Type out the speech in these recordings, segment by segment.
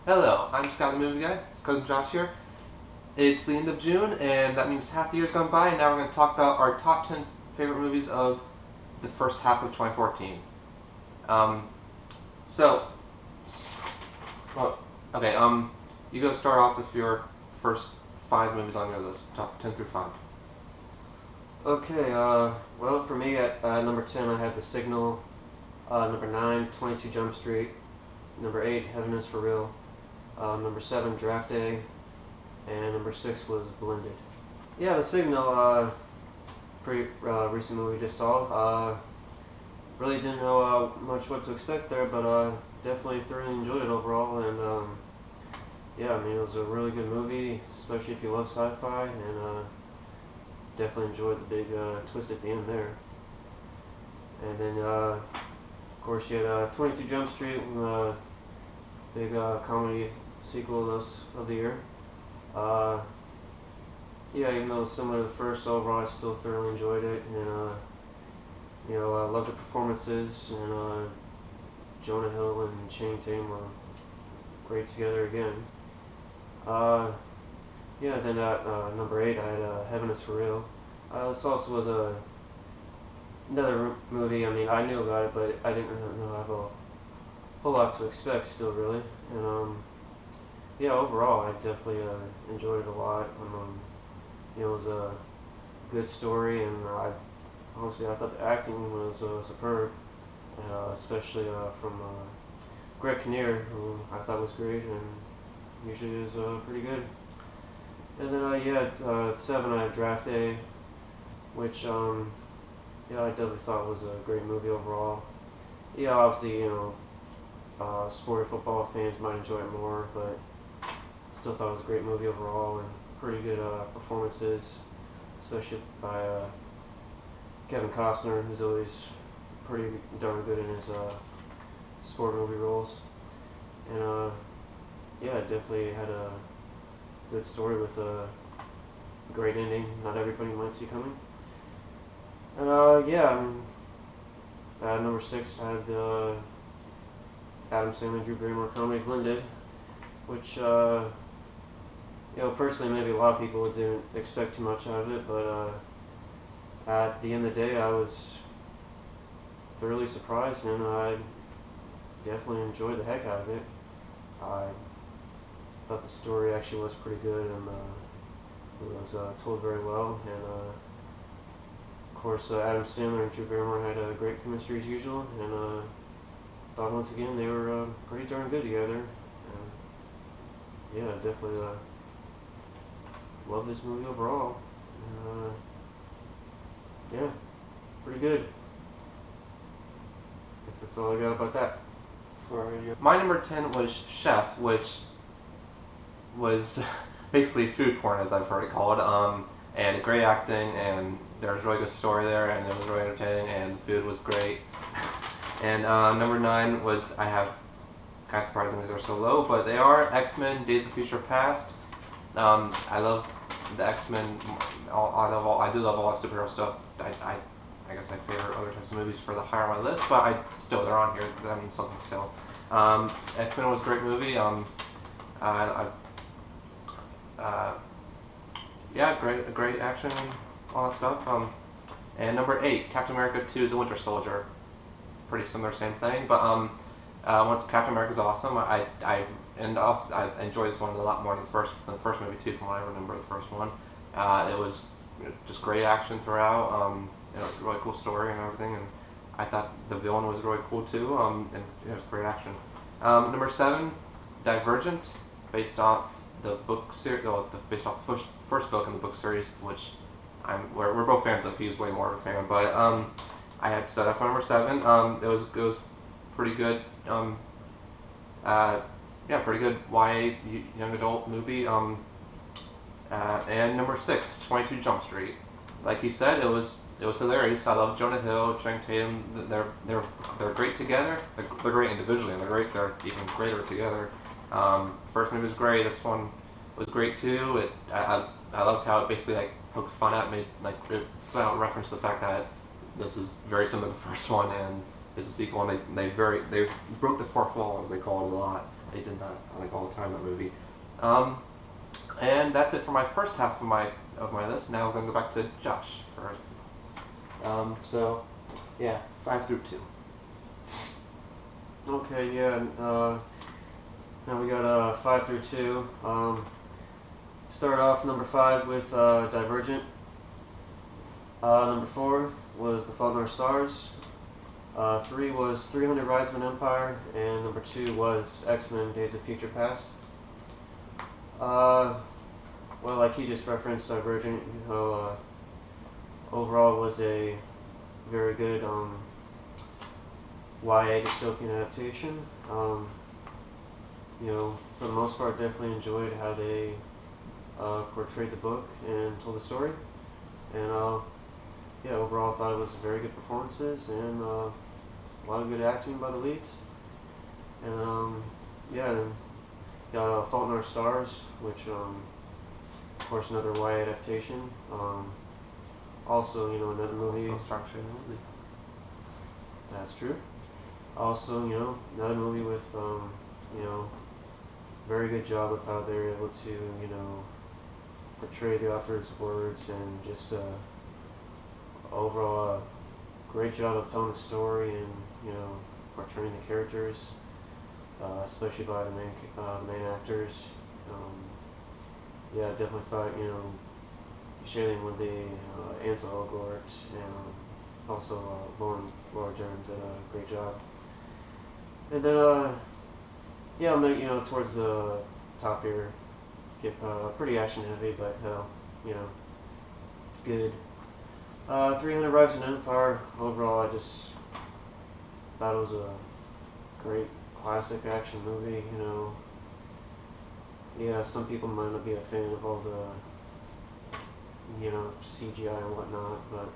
Hello, I'm Scott the Movie Guy. It's Cousin Josh here. It's the end of June, and that means half the year's gone by, and now we're going to talk about our top 10 favorite movies of the first half of 2014. Um, so, well, okay, you go start off with your first 5 movies on your list, top 10 through 5. Okay, well, for me, at number 10, I had The Signal. Number 9, 22 Jump Street. Number 8, Heaven is for Real. Number 7, Draft Day. And number 6 was Blended. Yeah, The Signal, pretty recent movie just saw. Really didn't know much what to expect there, but definitely thoroughly enjoyed it overall. And yeah, I mean, it was a really good movie, especially if you love sci-fi. And definitely enjoyed the big twist at the end there. And then, of course, you had 22 Jump Street, big comedy sequel of the year. Uh, yeah, even though it's similar to the first, overall I still thoroughly enjoyed it, and I loved the performances, and Jonah Hill and Channing Tatum were great together again. Yeah, then at number 8 I had Heaven is for Real. This also was another movie. I mean, I knew about it, but I didn't really have a whole lot to expect still, really. And yeah, overall, I definitely enjoyed it a lot. It was a good story, and honestly, I thought the acting was superb, especially from Greg Kinnear, who I thought was great, and usually is pretty good. And then yeah, at 7, I had Draft Day, which yeah, I definitely thought was a great movie overall. Yeah, obviously, sport football fans might enjoy it more, but still thought it was a great movie overall, and pretty good performances, especially by Kevin Costner, who's always pretty darn good in his sport movie roles. And yeah, it definitely had a good story with a great ending. Not everybody might see coming. And yeah, at number 6, I had Adam Sandler, Drew Barrymore comedy Blended, which personally, maybe a lot of people didn't expect too much out of it, but at the end of the day, I was thoroughly surprised, and I definitely enjoyed the heck out of it. I thought the story actually was pretty good, and it was told very well, and of course, Adam Sandler and Drew Barrymore had a great chemistry as usual, and thought once again they were pretty darn good together. And yeah, definitely love this movie overall. Yeah, pretty good. Guess that's all I got about that. For you. My number 10 was Chef, which was basically food porn, as I've heard it called, and great acting, and there was a really good story there, and it was really entertaining, and the food was great. And number 9 was, I have, kind of surprising these are so low, but they are X-Men Days of Future Past. I love the X-Men. I do love all that superhero stuff. I guess I favor other types of movies for the higher on my list, but they're on here. That means something still. X-Men was a great movie. Yeah, great action, all that stuff. And number 8, Captain America 2: The Winter Soldier. Pretty similar, same thing, but once Captain America's awesome. I enjoyed this one a lot more than the first movie too, from what I remember the first one. It was just great action throughout. It was a really cool story and everything, and I thought the villain was really cool too. And it was great action. Number 7, Divergent, based off the book series, based off the first book in the book series, which we're both fans of. He's way more of a fan, but so that's my number 7. It was pretty good. Yeah, pretty good YA young adult movie. And number 6, 22 Jump Street. Like he said, it was hilarious. I love Jonah Hill, Channing Tatum. They're great together. They're great individually, and they're even greater together. First movie was great. This one was great too. I loved how it basically poked fun at me, it flat out referenced the fact that this is very similar to the first one, and it's a sequel, and they broke the fourth wall, as they call it a lot. they did that like all the time in that movie. And that's it for my first half of my list. Now we're going to go back to Josh for. So, yeah, 5 through 2. Okay, yeah. Now we got 5 through 2. Start off number 5 with Divergent. Number 4 was The Fault in Our Stars. 3 was 300 Rise of an Empire, and number 2 was X-Men Days of Future Past. Well, like he just referenced, Divergent, overall was a very good YA dystopian adaptation. For the most part, definitely enjoyed how they portrayed the book and told the story. And overall, I thought it was very good performances and a lot of good acting by the leads. And and got Fault in Our Stars, which of course another YA adaptation. Also, another movie. Also Star Trek movie. That's true. Also, another movie with very good job of how they're able to portray the author's words, and just overall great job of telling the story and portraying the characters, especially by the main actors. I definitely thought sharing with the Ansel Elgort and also Laura Dern did a great job. And then towards the top here, get pretty action heavy, but it's good. 300 Rise of an Empire. Overall, I just thought it was a great classic action movie. Some people might not be a fan of all the CGI and whatnot, but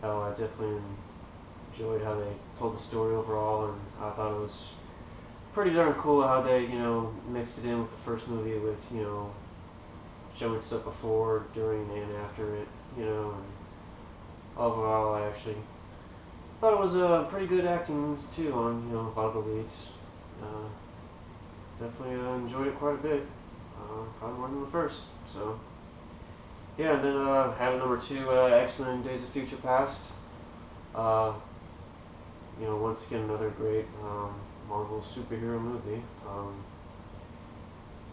I definitely enjoyed how they told the story overall, and I thought it was pretty darn cool how they mixed it in with the first movie with showing stuff before, during, and after it. And overall, I actually thought it was a pretty good acting too on a lot of the leads. Definitely enjoyed it quite a bit. Probably more than the first. So yeah, and then had number 2, X-Men Days of Future Past. Once again another great Marvel superhero movie.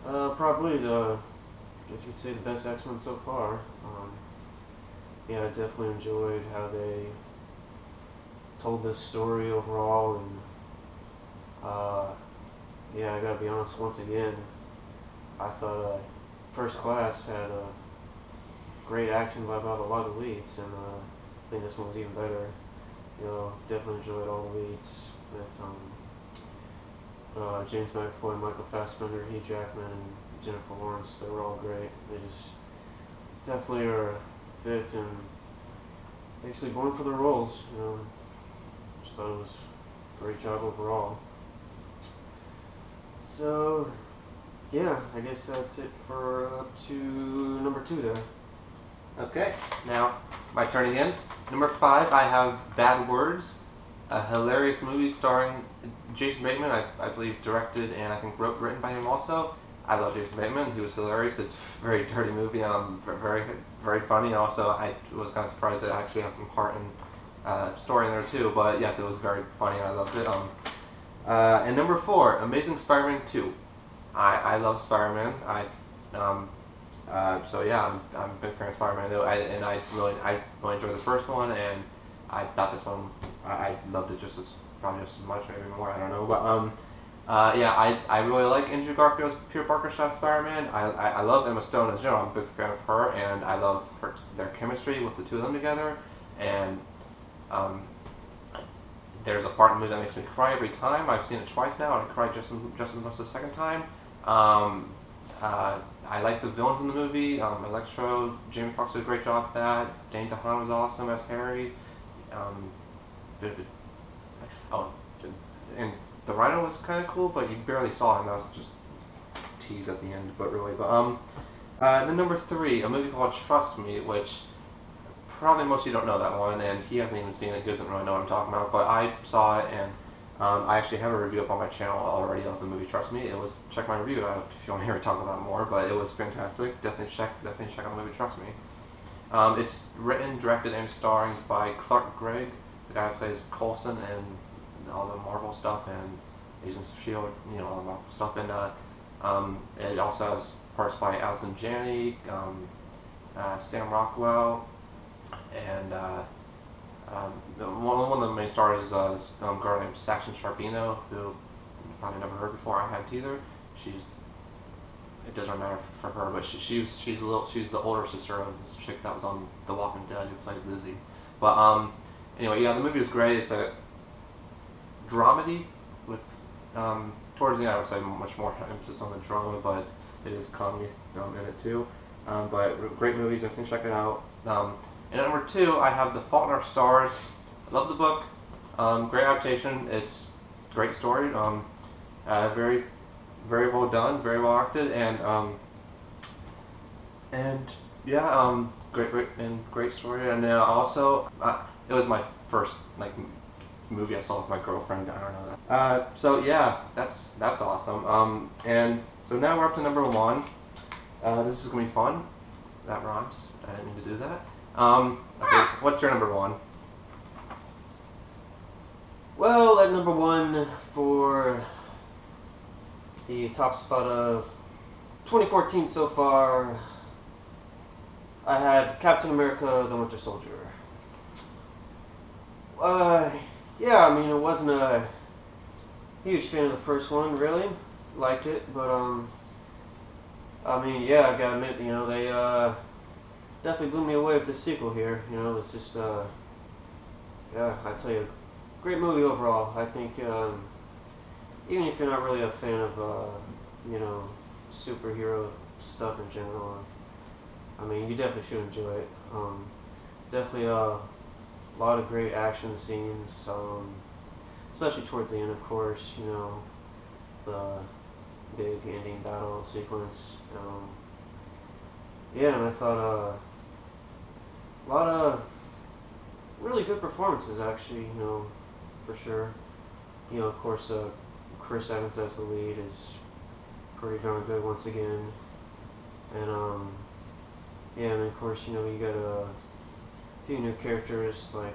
Probably I guess you'd say the best X-Men so far. I definitely enjoyed how they told this story overall, and I gotta be honest, once again, I thought First Class had great action by about a lot of leads, and I think this one was even better. Definitely enjoyed all the leads with James McAvoy, Michael Fassbender, Hugh Jackman, and Jennifer Lawrence. They were all great. They just definitely are fit and basically born for their roles. Just thought it was a great job overall. So yeah, I guess that's it for up to number 2 there. Okay, now my turn again. Number 5, I have Bad Words, a hilarious movie starring Jason Bateman. I believe directed and I think written by him also. I love Jason Bateman. He was hilarious. It's a very dirty movie. Very very funny. Also, I was kind of surprised it actually has some heart and story in there too. But yes, it was very funny. I loved it. And number 4, Amazing Spider-Man 2. I love Spider-Man. So yeah, I'm a big fan of Spider-Man. I really enjoyed the first one, and I thought this one I loved it probably just as much, maybe more. I don't know, but I really like Andrew Garfield's Peter Parker style Spider-Man. I love Emma Stone as general. I'm a big fan of her, and I love their chemistry with the two of them together. And there's a part in the movie that makes me cry every time. I've seen it twice now, and I cried just as much the second time. I like the villains in the movie. Electro, Jamie Foxx did a great job at that. Danny DeHaan was awesome as Harry. And the Rhino was kind of cool, but you barely saw him. That was just tease at the end, but really. But then number 3, a movie called Trust Me, which probably most of you don't know that one, and he hasn't even seen it. He doesn't really know what I'm talking about. But I saw it, and I actually have a review up on my channel already of the movie. Trust me, it was check my review out if you want to hear me talk about it more. But it was fantastic. Definitely check out the movie. Trust me. It's written, directed, and starring by Clark Gregg, the guy who plays Coulson and all the Marvel stuff and Agents of Shield. You know, all the Marvel stuff. And it also has parts by Alison Janney, Sam Rockwell, and one of the main stars is this girl named Saxon Charbino, who you probably never heard before. I haven't either. It doesn't matter for her, but she's the older sister of this chick that was on The Walking Dead who played Lizzie. But anyway, yeah, the movie is great. It's a dramedy with towards the end I would say much more emphasis on the drama, but it is comedy in it too. But great movie, definitely check it out. And at number 2, I have The Fault in Our Stars. I love the book. Great adaptation. It's a great story. Very, very well done. Very well acted. And yeah, great story. And also, it was my first movie I saw with my girlfriend. I don't know that. So yeah, that's awesome. And so now we're up to number 1. This is gonna be fun. That rhymes. I didn't mean to do that. Okay, what's your number 1? Well, at number 1 for the top spot of 2014 so far, I had Captain America: The Winter Soldier. Yeah, I mean, I wasn't a huge fan of the first one, really. Liked it, but I mean, yeah, I gotta admit, they definitely blew me away with the sequel here. It's just, yeah, I tell you, great movie overall. I think, even if you're not really a fan of, superhero stuff in general, I mean, you definitely should enjoy it. Definitely a lot of great action scenes, especially towards the end, of course, the big ending battle sequence. Yeah, and I thought, a lot of really good performances, actually, for sure. Of course, Chris Evans as the lead is pretty darn good once again. And, yeah, and of course, you got a few new characters like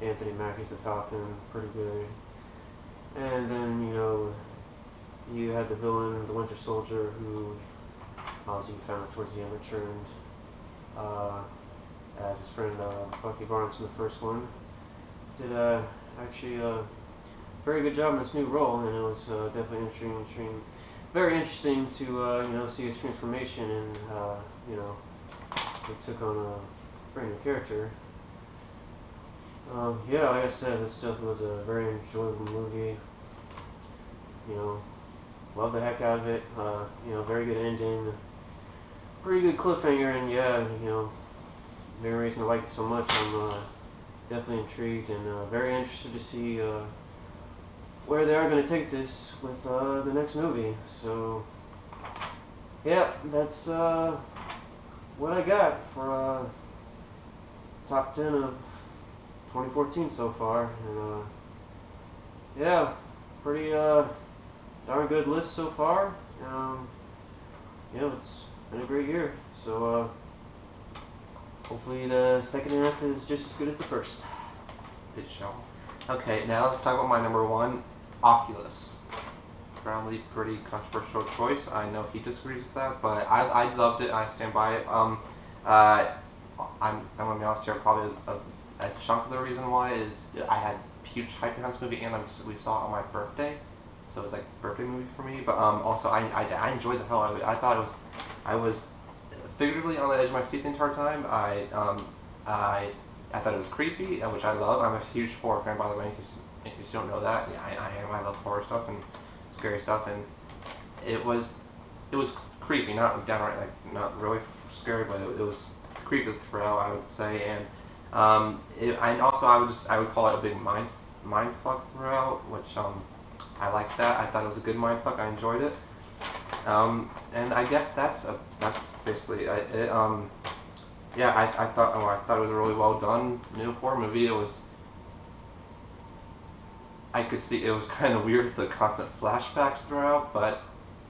Anthony Mackie's the Falcon, pretty good. And then, you had the villain, the Winter Soldier, who, as you found out towards the end, returned as his friend Bucky Barnes in the first one. Did actually a very good job in this new role, and it was definitely very interesting to see his transformation, and he took on a brand new character. Yeah, like I said, this stuff was a very enjoyable movie. Love the heck out of it. Very good ending. Pretty good cliffhanger, and yeah, main reason I like it so much. I'm definitely intrigued and very interested to see where they are going to take this with the next movie. So, yeah, that's what I got for top 10 of 2014 so far. And yeah, pretty darn good list so far. Yeah, it's been a great year. So hopefully the second half is just as good as the first. It shall. Okay, now let's talk about my number 1, Oculus. Probably pretty controversial choice. I know he disagrees with that, but I loved it. I stand by it. I'm gonna be honest here. Probably a chunk of the reason why is I had huge hype behind this movie, and we saw it on my birthday, so it was like a birthday movie for me. But also I enjoyed the hell out of it. I thought I was figuratively on the edge of my seat the entire time. I thought it was creepy, which I love. I'm a huge horror fan, by the way, in case you don't know that. Yeah, I am. I love horror stuff and scary stuff, and it was creepy, not downright not really scary, but it was creepy throughout, I would say. And I would call it a big mind fuck throughout, which I liked that. I thought it was a good mind fuck. I enjoyed it. And I guess that's basically it. Yeah, I thought it was a really well done new horror movie. It was I could see it was kind of weird with the constant flashbacks throughout, but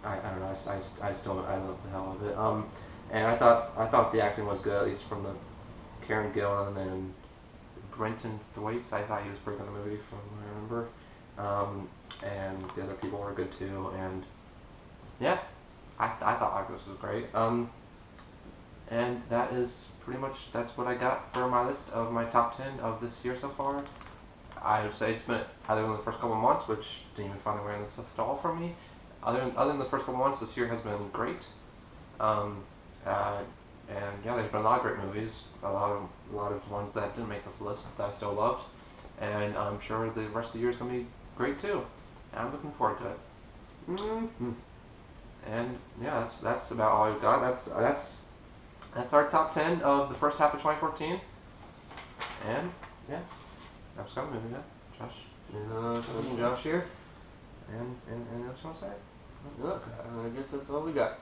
I don't know. I still I love the hell of it. And I thought the acting was good, at least from the Karen Gillan and Brenton Thwaites. I thought he was pretty good in the movie, from what I remember. And the other people were good too. And yeah, I thought August was great. And that is pretty much that's what I got for my list of my top 10 of this year so far. I would say it's been, other than the first couple of months, which didn't even find their way on this list at all for me. Other than the first couple of months, this year has been great. Um, and yeah, there's been a lot of great movies, a lot of ones that didn't make this list that I still loved, and I'm sure the rest of the year is gonna be great too. And I'm looking forward to it. Mm-hmm. And yeah, that's about all I've got. That's our top 10 of the first half of 2014. And yeah, that's got a movie, yeah, Josh. And Josh here. And else you want to say? Look, I guess that's all we got.